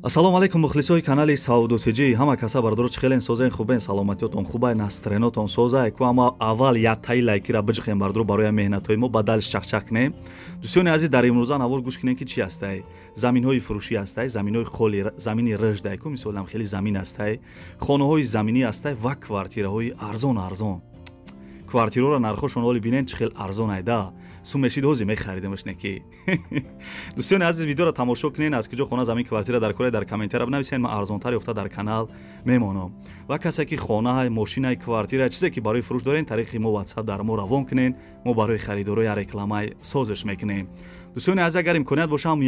ассалому алайкум мухлисои канали Саудотиҷӣ. Ҳама каса бардору чихелен созен хубен саломатиётон хубай настренотон созай ку ама аввал ятаи лайкира биҷиқен бардору барои меҳнатҳои мо бадалш чақчақ кунем. дӯстони азиз дар имрӯза навор гӯш кунем ки чи ҳастай. Заминҳои фурӯшӣ ҳастай, заминҳои холи, замини рыждай ку мисолам хеле замин ҳастай, хонаҳои заминӣ ҳастай ва квартираҳои арзон. квартирора нархошон оли бинен чӣ хел арзон айда. Сумешид ҳози мехаридемаш неки. дӯстони азиз видеоро тамошо кунен, аз куҷо хона замин квартира дар кора дар комментария бинависен. Ман арзонтар ёфта дар канал мемонам. Ва касе ки хонаҳай, мошинаи квартира чизе ки барои фурӯш дорен, тариқи мо WhatsApp дар мо равон кунен, мо барои харидорӣ я рекламаи созиш мекунем. дӯстони азиз агар имконият боша ҳам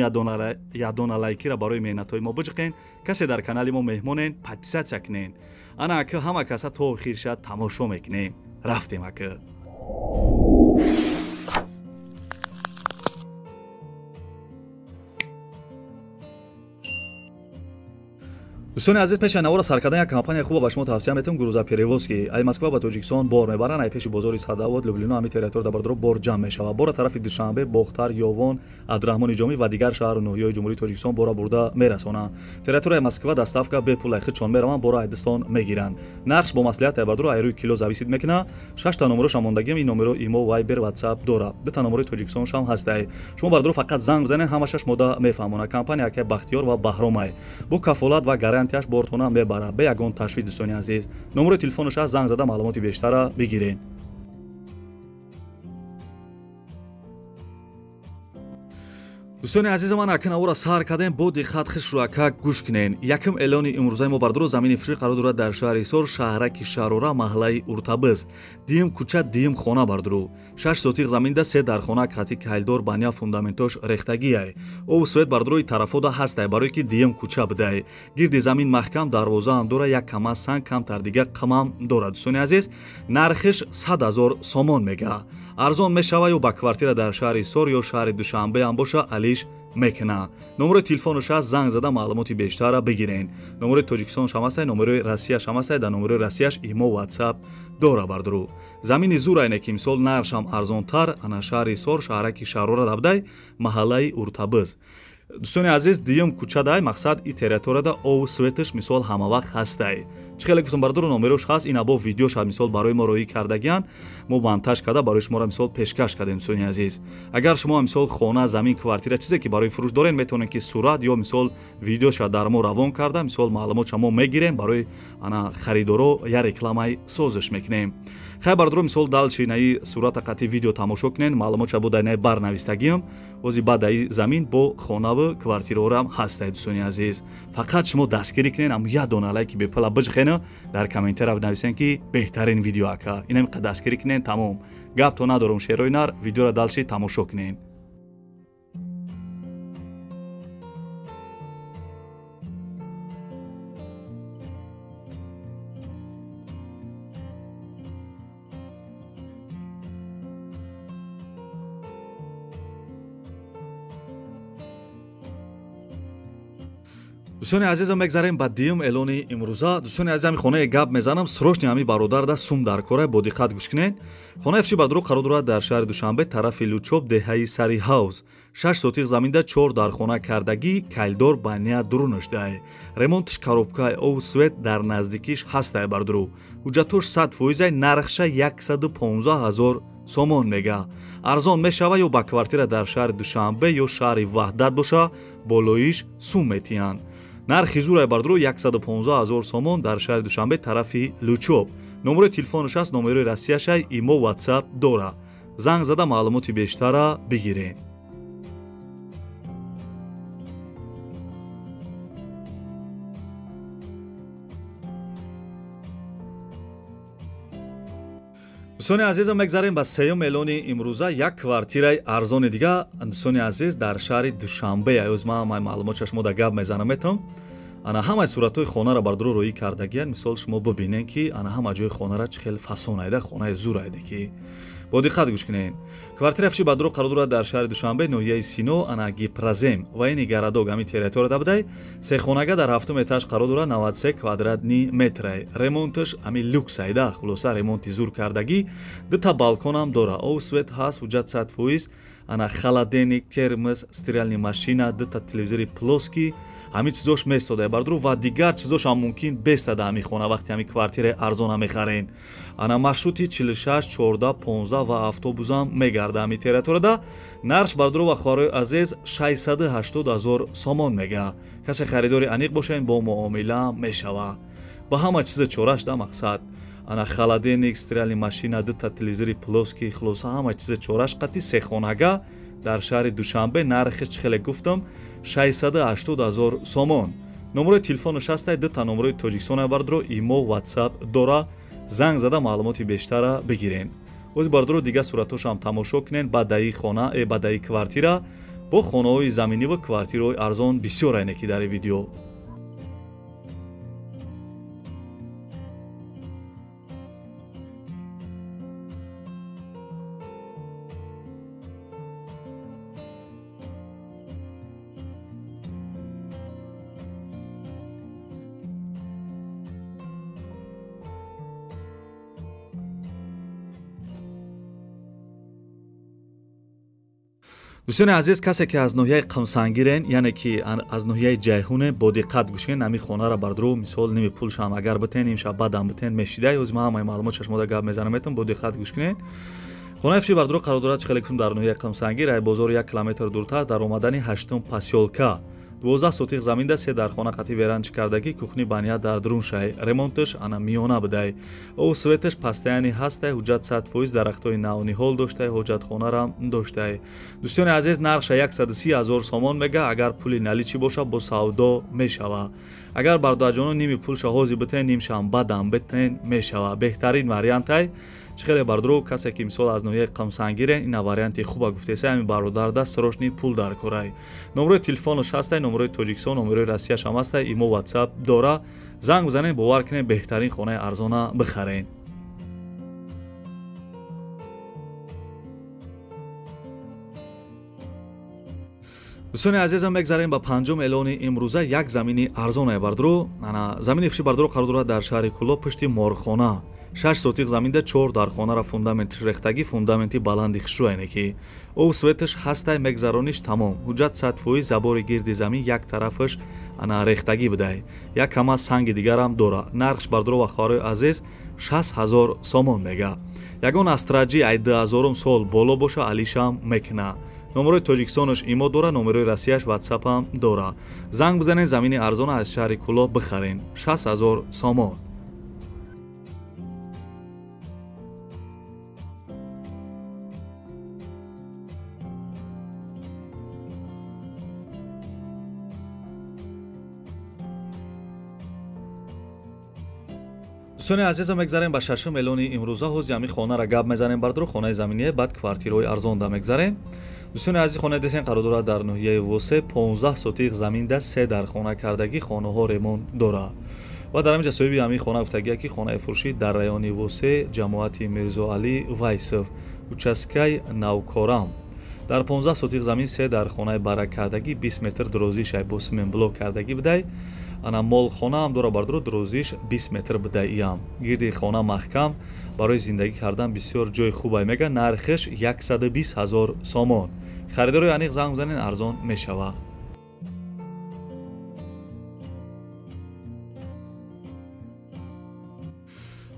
ядона лайкира барои меҳнатҳои мо биҷиқен. касе дар канали мо меҳмонен, подписатсия кунен. ана ака ҳама каса то охир шад тамошо мекунем. рафтем ака. дӯстони азиз, пеши навора сар кардан як компания хуба ба шумо тавсия метавам. Гуруза перевозки ай Москва ба Тоҷикистон бор мебаранд. Ай пеши бозори Садовод, Люблино ҳами территория да бардро бор ҷамъ мешавад. Бора тарафи Душанбе, Бохтар, Ёвон, Абдурахмони Ҷомӣ ва дигар шаҳру ноҳияҳои Ҷумҳурии Тоҷикистон бора бурда мерасонанд. Территорияи Москва доставка бепул хичон мераванд, бора айдистон мегиранд. Нархш бо маслиҳат ай бардро ай рӯи кило зависид мекуна. 6 та номерош мондагим, ин номеро имо, Viber, WhatsApp дора. 2 та номерои Тоҷикистон шам ҳастай. Шумо бардро фақат занг бизанед, ҳамашаш мода мефаҳмонад. Компания ки Бахтиёр ва Баҳромай бо кафолат ва гарантияш бортона мебарад бе ягон ташвиш. дӯстони азиз, номерои телефонаш аст, занг зада маълумоти бештара бигирен. дӯстони азизи ман, акин авора сар кардем, бо диққат хишруака гӯш кунен. Якм эълони имрӯзаи мо бардро замини фурӯшӣ қарор дорад дар шаҳри Исор, шаҳраки Шарора, маҳаллаи Уртабыз. Дим кӯча, дим хона бардро. 6 сотиқ заминда 3 дархона қати кайлдор баня фундаментош рехтагиай. Ов свет бардрои тарафода ҳастай, барое ки дим кӯча бидай. Гирди замин маҳкам, дарвоза ҳам дора, як кама санг камтар дига қимам дорад. дӯстони азиз, нархиш 100 000 сомон мега. арзон мешава ё ба квартира дар шаҳри Исор ё шаҳри Душанбе ҳам боша алиш мекуна. номерои телефонаш аст, занг зада маълумоти бештара бигирен. номерои Тоҷикистон шамастай, номерои Россия шамастай, дар номерои Россияш имо WhatsApp дора бардро. замини зур айне ки мисол нархшам арзонтар, ана шаҳри Исор, шаҳраки Шарора дабдай, маҳаллаи Уртабыз. дӯстони азиз, дiyum кӯчадай, мақсад и территорияда ов светиш мисол ҳамавақт ҳастай. чӣ хеле гуфтам бардро номерош ҳаст, ин або видеоша мисол барои мо роӣ кардагиян, мо монтаж карда барои шуморо мисол пешкаш кардем. дӯстони азиз, агар шумо мисол хона, замин, квартира чизе ки барои фурӯш дорен, метавонед ки сурат ё мисол видеоша дар мо равон карда, мисол маълумотша мо мегирем, барои ана харидоро я рекламаи созиш мекунем. хай бардро мисол далши наи сурата қати видео тамошо кунен, маълумотша будай наи барнавистагиам, ози бадаи замин бо хонаву квартирорам ҳастай. дӯстони азиз, фақат шумо дастгирӣ кунен, ам я дона лайки бепула биҷхена, дар комментария нависен ки беҳтарин видео ака. инам қа дастгирӣ кунен, тамом. гап то надорум, шерои нар, видеоро далши тамошо кунен. дӯстони азизам, мегзарем ба дiyum эълони имрӯза. дӯстони азизам, хонаи гап мезанам, срочни ҳами бародарда сум дар кора, бо диққат гӯш кунед. хонаи фурӯшӣ бардро қарор дорад дар шаҳри Душанбе, тарафи Лучоб, деҳаи Сари ҳавз. 6 сотиқ заминда 4 дархона кардагӣ, кайлдор баня дурунашдай. ремонтиш коробкаи ов свет дар наздикиш ҳастай бардро. ҳуҷҷатош 100%, нархша 115 000 сомон мега. арзон мешава ё ба квартира дар шаҳри Душанбе ё шаҳри Ваҳдат боша, болоиш сум метиҳанд. нархи зурай бардро 115 000 сомон дар шаҳри Душанбе, тарафи Лучоб. номерои телефонаш аст, номерои Россияшай имо WhatsApp дора. занг зада маълумоти бештара бигирен. дӯстони азизам, мегзарем ба сеюм эълони имрӯза, як квартираи арзони дига. дӯстони азиз, дар шаҳри Душанбе аёз ман маълумотша шумо да гап мезанам метавам. ана ҳамаи суратҳои хонара бардро роӣ кардагиян, мисол шумо бибинен ки ана ҳама ҷои хонара чӣ хел фасон айда, хонаи зур айда ки. бо диққат гӯш кунед. квартира фурӯшӣ бардро қарор дорад дар шаҳри Душанбе, ноҳияи Сино, ана Гипразем ва ини Гарадог ҳами территория дабудай. сехонага дар 7 этаж қарор дорад, 93 квадратни метрай. ремонташ ҳами люкс айда, хулоса ремонти зур кардагӣ. 2 та балконам дора, ов свет ҳаст, ҳуҷҷат 100%. ана холодильник, термос, стиральная машина, 2 та телевизори плоский, ҳамин чизош месода бардро ва дигар чизош ҳам мумкин бестада ҳамин хона вақти ҳамин квартира арзона мехарен. Ана маршрути 46 14 15 ва автобусам мегарда ҳамин территорияда. Нархш бардро ва хӯрои азиз 680 000 сомон мега. Касе харидори аниқ бошен бо муомила мешава. Ба ҳама чиз чораш да мақсад ана халаденик, стиральни машина, дута телевизори плоски, хулоса ҳама чиз чораш қати сехонага дар шаҳри Душанбе нархиш хеле гуфтам 680 000 сомон. номерои телефонаш ҳастай дута номерои Тоҷикистона бардро имо WhatsApp дора занг зада маълумоти бештара бигирен. Оз бардро дига суратошам тамошо кинен ба даи хона ба даи квартира бо хонаҳои заминӣ ва квартираҳои арзон бисёр айне ки дар видео. дӯстони азиз, касе ки аз ноҳияи қимсангирен, яъне ки аз ноҳияи ҷайҳуне бо диққат гӯш кунед, ҳамин хонара бардро мисол ними пулшам агар битен имшаб бадам битен мешидай оз ма ҳамаи маълумоташ мода гап мезанам метам бо диққат гӯш кунед. хонаи фиши бардро қарор дорад хеле кум дар ноҳияи қимсангир ай бозори 1 километр дуртар дар омадани 8 посёлка 12 сотиқ заминда се дар хона қати веранчи кардагӣ кухни баня дар друншай ремонташ ана миёна будай о светаш пастаяни ҳастай ҳуҷҷат 100% дарахтои наониҳол доштай ҳоҷатхонарам доштай. дӯстони азиз, нархша 130 000 сомон мега. агар пули наличӣ боша бо савдо мешава. агар бардоаҷоно ними пулша ҳозир битен нимшам бадам битен мешава. беҳтарин вариантай хеле бардро касе ки мисол аз ноҳияи қимсангирен ина варианти хуба гуфтеса ҳамин бародарда срочни пул дар корай. номерои телефонаш ҳастай, номерои Тоҷикистон, номерои Россияш ҳам ҳастай, имо WhatsApp дора занг бизанен бовар кунен беҳтарин хонаи арзона бихарен. дӯстони азизам, мегзарем ба панҷум эълони имрӯза. як замини арзонае бардро ана замини фиши бардро қарор дорад дар шаҳри Кӯло пишти морхона 6 сотиқ заминда 4 дар хонара фундаментиш рехтагӣ, фундаменти баланди хишрӯайне ки о светаш ҳастай мегзарониш тамом ҳуҷҷат 100% забори гирди замин як тарафаш ана рехтагӣ будай. як кама санги дигарам дора. нархш бардро ва хӯрои азиз 60 000 сомон мега. ягон астраҷи ай 2000 сол боло боша алишам мекна. номерои Тоҷикистонаш имо дора, номерои Россияш WhatsApp-ам дора. занг бизанен замини арзона аз шаҳри Кӯло бихарен 60 000 сомон. дӯстони азизам, мегзарем ба шашум эълони имрӯза. ҳози ҳамин хонара гап мезанем бардро хонаи заминие баъд квартираҳои арзонда мегзарем. дӯстони азиз, хонаи десен қарор дорад дар ноҳияи Восе 15 сотиқ заминда 3 дар хона кардагӣ, хонаҳо ремонт дора. ва дар ҳаминҷа соҳиби ҳамин хона гуфтагия ки хонаи фурӯшӣ дар райони Восе, ҷамоати Мирзо Али Вайсов, участкаи Навкорам. дар 15 сотиқ замин 3 дар хонаи бараккардагӣ 20 метр дурозишай бо сементблок кардагӣ будай. ана мол хонаам дора бардро дурозиш 20 метр будай. иам гирди хона маҳкам барои зиндагӣ кардан бисёр ҷои хубай мега. нархиш 120 000 сомон. харидори аниқ занг бизанен арзон мешава.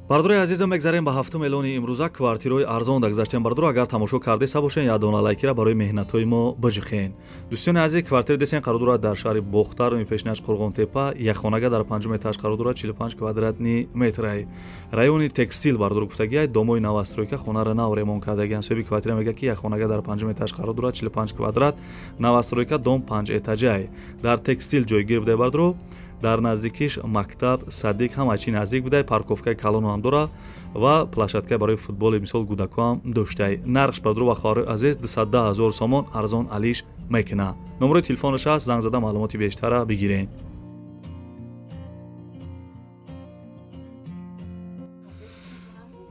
бардорои азизам, мегзарем ба ҳафтум эълони имрӯза. квартираҳои арзон да гузаштем бардро. агар тамошо кардеса бошен як дона лайкира барои меҳнатҳои мо биҷихен. дӯстони азиз, квартира десен қарор дорад дар шаҳри Бохтар пешнаҷ Қурғонтепа. якхонага дар 5 этаж қарор дорад 45 квадратни метрай. райони текстил бардро гуфтагия домои навастройка хонара нав ремонт кардагиан. соҳиби квартира мега ки якхонага дар 5 этаж қарор дорад 45 квадрат навастройка дом 5 этажай. дар текстил ҷойгир будай бардро. дар наздикиш мактаб, садик ҳама чӣ наздик будай. парковкаи калону ҳам дора ва плашадкаи барои футболи мисол гудаку ҳам доштай. нархш бардро ва хӯрои азиз 210 000 сомон арзон алиш мекуна. номерои телефонаш аст, занг зада маълумоти бештара бигирен.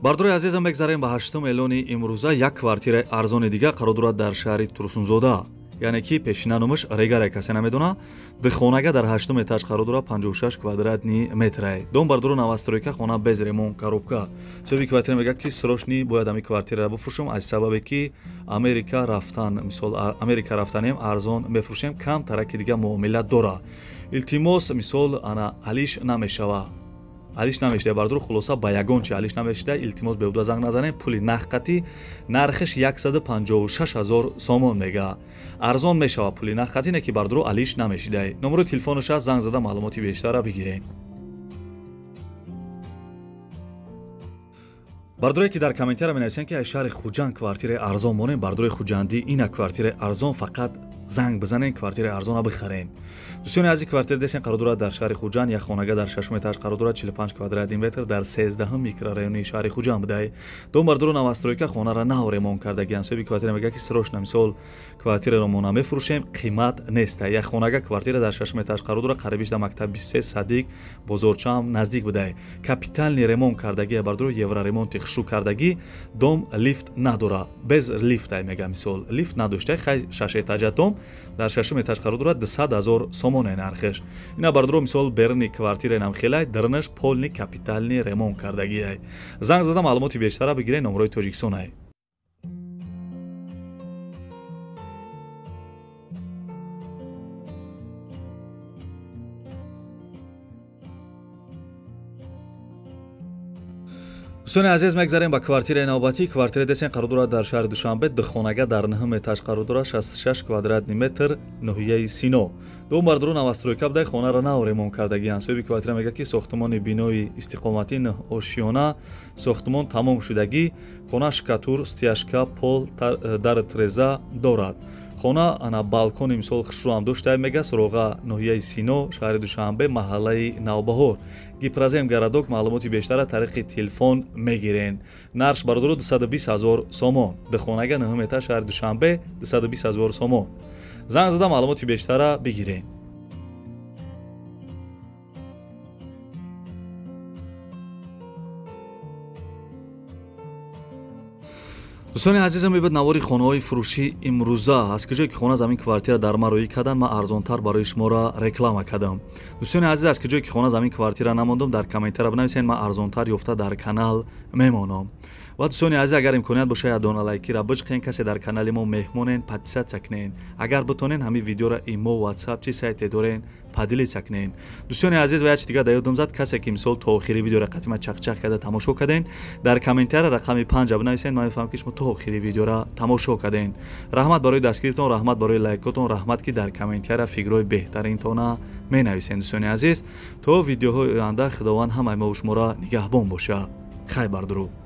бардорои азизам, мегзарем ба ҳаштум эълони имрӯза. як квартираи арзони дига қарор дорад дар шаҳри Турсунзода. яъне ки пешина номаш регаре касе намедона. дихонага дар 8 этаж қарор дорад 56 квадратни метрай. дом бардро навастройка, хона без ремонт, коробка. соҳиби квартира мега ки срочни бояд ҳамин квартираро бифурӯшам аз сабабе ки Америка рафтанем арзон мефурӯшем, кам тараки дига муомила дора. илтимос мисол ана алиш намешава алиш намешда бардур хулоса ба ягон чи алиш намешда илтимос беуда занг назанем пули нахқати нархиш 156000 сомон мега арзон мешава пули нахқати не ки бардур алиш намешда номери телефонаш аз занг зада маълумоти бештара бигирен бардуре ки дар комментара менависанд ки шаҳри хуҷанд квартираи арзон монем бардураи хуҷандӣ ина квартираи арзон фақат занг бизанен квартираи арзона бихарен дӯстони азиз квартира дестен қарор дорад дар шаҳри хуҷанд як хонага дар 6 этаж қарор дорад 45 квадратный метр дар 13 микрорайони шаҳри хуҷанд будае дом бардуру навастройка хонара нав ремонт кардагианд соҳиби квартира мегӯяд ки срочна мисол квартираро мо намефурӯшем қимат неста як хонага квартира дар 6 этаж қарор дорад қарибиш дар мактаби 23 садиқ бозорчам наздик будае капитални ремонт кардагия бардуру евроремонти хушук кардагӣ дом лифт надора без лифта мега мисол лифт надошта хай 6 этажа дом дар 6 этаж қарор дорад 200,000 сомон нархеш ина бардуро мисол берни квартира намхелай дарнаш полни капитални ремонт кардагиай занг зада маълумоти бештара бигирен номрои тоҷикистонай дӯстони азиз мегзарем ба квартираи навбатӣ квартира дестен қарор дорад дар шаҳри душанбе духхонага дар 9 этаж қарор дорад 66 квадратный метр ноҳияи сино дом бардуру навастройка будай хонара нав ремонт кардагианд соҳиби квартира мегӯяд ки сохтмони бинои истиқоматӣ ошиёна сохтмон тамом шудагӣ хона шкатур стяжка пол дар треза дорад хона ана балкони мисол хушрӯам дошта мега суроға ноҳияи сино шаҳри душанбе маҳаллаи навбаҳор гипразем гарадок маълумоти бештара тариқи телефон мегирен нарш бардуру 220,000 сомон духхонага 9 этаж шаҳри душанбе 220,000 сомон занг зада маълумоти бештара бигирен дӯстони азизам мебад навори хонаҳои фурӯшӣ имрӯза аз киҷое ки хона замин квартира дар мароӣ карданд ман арзонтар барои шуморо реклама кардам дӯстони азиз аз киҷое ки хона замин квартира намондам дар комментара бинависед ман арзонтар ёфта дар канал мемонам ва дӯстони азиз агар имконият бошад як дона лайкира бичқен касе дар канали мо меҳмонен подписатсия кунен агар битонен ҳамин видеоро имо ватсап чи сайте дорен падилитсия кунен дӯстони азиз ва як чи дигар дар ёдам зад касе ки мисол то охири видеоро қатима чақчақ карда тамошо карден дар комментара рақами 5 бинависед ман мефаҳмам ки шумо то охири видеоро тамошо карден раҳмат барои дастгиритон раҳмат барои лайкотон раҳмат ки дар комментара фикрҳои беҳтаринтона менависен дӯстони азиз то видеоҳои оянда худованд ҳамаи мо шуморо нигаҳбон боша хай бардуру